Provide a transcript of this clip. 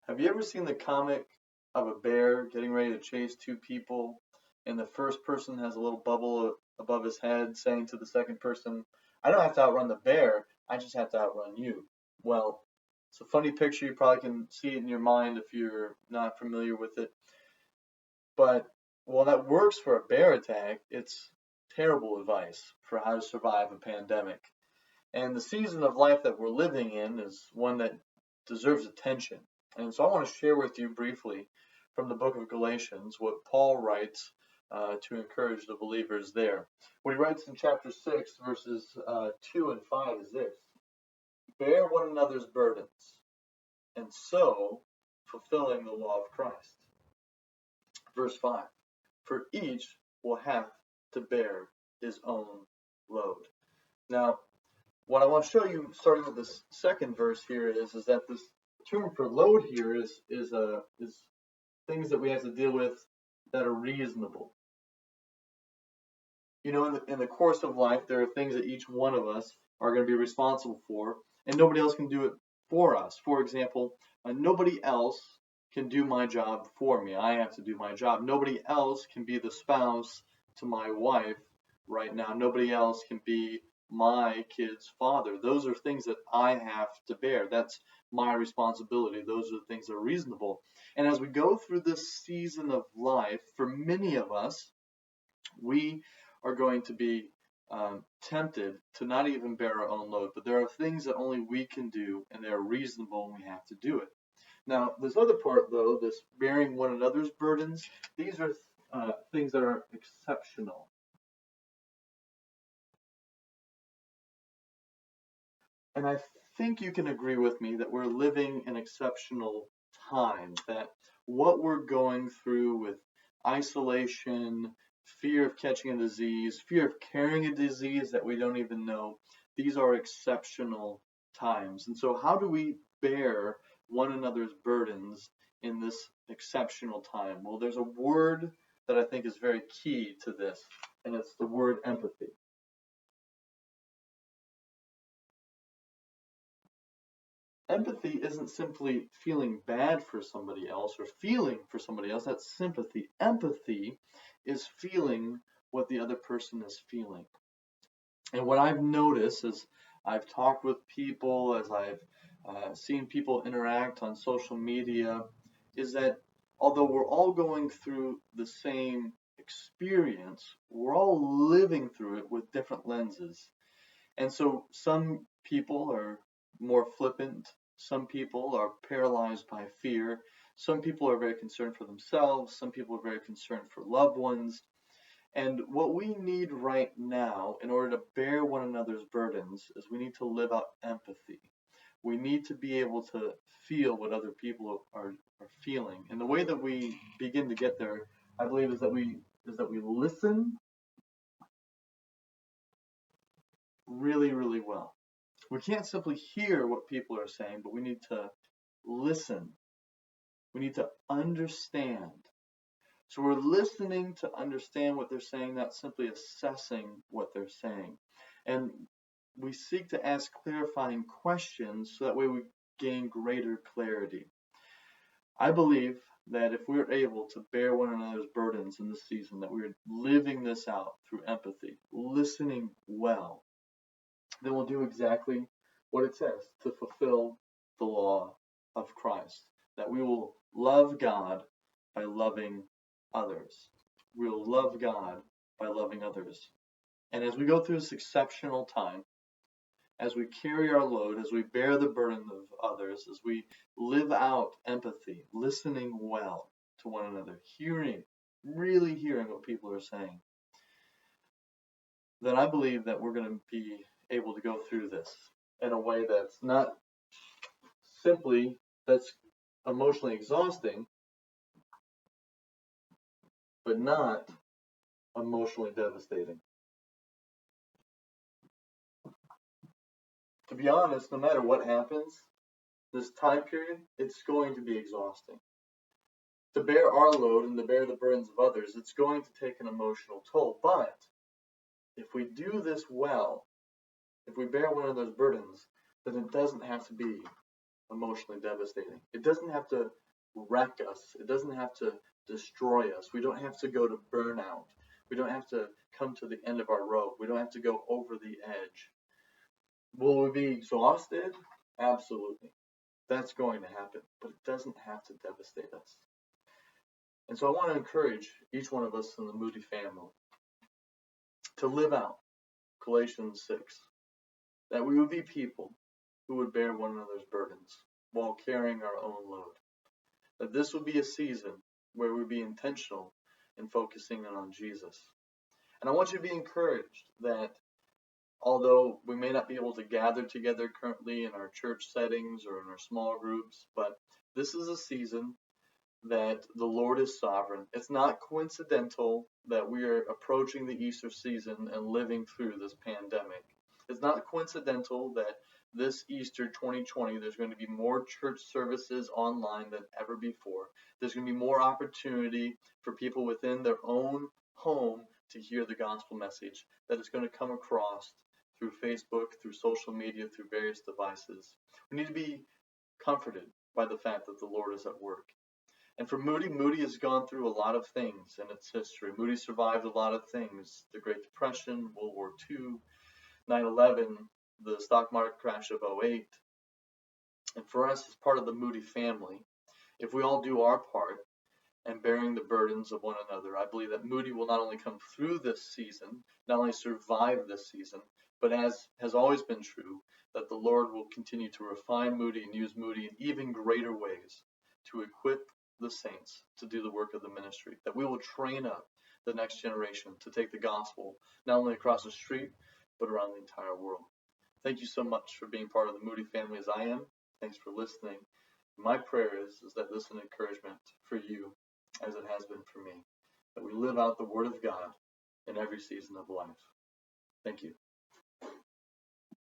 Have you ever seen the comic of a bear getting ready to chase two people, and the first person has a little bubble above his head saying to the second person, I don't have to outrun the bear, I just have to outrun you. Well, it's a funny picture. You probably can see it in your mind if you're not familiar with it. But while that works for a bear attack, it's terrible advice for how to survive a pandemic. And the season of life that we're living in is one that deserves attention. And so I want to share with you briefly from the book of Galatians what Paul writes to encourage the believers there. What he writes in chapter 6, verses 2 and 5 is this: Bear one another's burdens, and so fulfilling the law of Christ. Verse 5, for each will have to bear his own load. Now, what I want to show you, starting with this second verse here, is that this term for load here is things that we have to deal with that are reasonable. You know, in the course of life, there are things that each one of us are going to be responsible for, and nobody else can do it for us. For example, nobody else can do my job for me. I have to do my job. Nobody else can be the spouse to my wife right now. Nobody else can be my kid's father. Those are things that I have to bear. That's my responsibility. Those are the things that are reasonable. And as we go through this season of life, for many of us, we are going to be tempted to not even bear our own load. But there are things that only we can do, and they're reasonable, and we have to do it. Now, this other part, though, this bearing one another's burdens, these are things that are exceptional. And I think you can agree with me that we're living in exceptional times, that what we're going through with isolation, fear of catching a disease, fear of carrying a disease that we don't even know, these are exceptional times. And so how do we bear one another's burdens in this exceptional time? Well, there's a word that I think is very key to this, and it's the word empathy. Empathy isn't simply feeling bad for somebody else or feeling for somebody else. That's sympathy. Empathy is feeling what the other person is feeling. And what I've noticed as I've talked with people, as I've seen people interact on social media, is that although we're all going through the same experience, we're all living through it with different lenses. And so some people are more flippant. Some people are paralyzed by fear. Some people are very concerned for themselves. Some people are very concerned for loved ones. And what we need right now in order to bear one another's burdens is we need to live out empathy. We need to be able to feel what other people are feeling. And the way that we begin to get there, I believe, is that we listen really, really well. We can't simply hear what people are saying, but we need to listen. We need to understand. So we're listening to understand what they're saying, not simply assessing what they're saying. And we seek to ask clarifying questions so that way we gain greater clarity. I believe that if we're able to bear one another's burdens in this season, that we're living this out through empathy, listening well, then we'll do exactly what it says, to fulfill the law of Christ, that we will love God by loving others. We will love God by loving others. And as we go through this exceptional time, as we carry our load, as we bear the burden of others, as we live out empathy, listening well to one another, really hearing what people are saying, then I believe that we're going to be able to go through this in a way that's not simply that's emotionally exhausting, but not emotionally devastating. To be honest, no matter what happens, this time period, it's going to be exhausting. To bear our load and to bear the burdens of others, it's going to take an emotional toll. But if we do this well, if we bear one of those burdens, then it doesn't have to be emotionally devastating. It doesn't have to wreck us. It doesn't have to destroy us. We don't have to go to burnout. We don't have to come to the end of our rope. We don't have to go over the edge. Will we be exhausted? Absolutely. That's going to happen, but it doesn't have to devastate us. And so I want to encourage each one of us in the Moody family to live out Galatians 6, that we would be people who would bear one another's burdens while carrying our own load. That this would be a season where we'd be intentional in focusing in on Jesus. And I want you to be encouraged that although we may not be able to gather together currently in our church settings or in our small groups, but this is a season that the Lord is sovereign. It's not coincidental that we are approaching the Easter season and living through this pandemic. It's not coincidental that this Easter 2020, there's going to be more church services online than ever before. There's going to be more opportunity for people within their own home to hear the gospel message that is going to come across through Facebook, through social media, through various devices. We need to be comforted by the fact that the Lord is at work. And for Moody has gone through a lot of things in its history. Moody survived a lot of things: the Great Depression, World War II, 9/11, the stock market crash of '08. And for us, as part of the Moody family, if we all do our part and bearing the burdens of one another, I believe that Moody will not only come through this season, not only survive this season, but as has always been true, that the Lord will continue to refine Moody and use Moody in even greater ways to equip the saints to do the work of the ministry, that we will train up the next generation to take the gospel not only across the street, but around the entire world. Thank you so much for being part of the Moody family as I am. Thanks for listening. My prayer is that this is an encouragement for you as it has been for me, that we live out the Word of God in every season of life. Thank you.